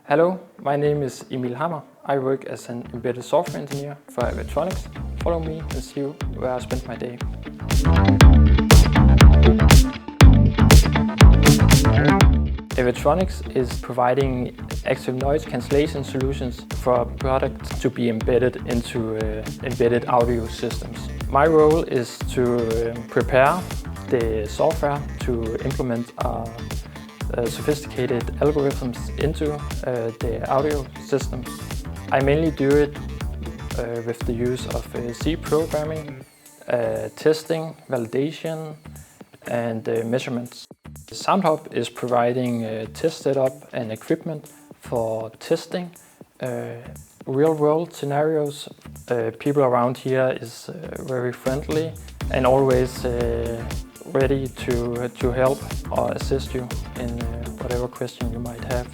Hello, my name is Emil Hammer. I work as an embedded software engineer for AVAtronics. Follow me and see where I spend my day. AVAtronics is providing active noise cancellation solutions for products to be embedded into embedded audio systems. My role is to prepare the software to implement sophisticated algorithms into the audio systems. I mainly do it with the use of C programming, testing, validation, and measurements. SoundHub is providing test setup and equipment for testing real-world scenarios. People around here is very friendly and always ready to help or assist you in whatever question you might have.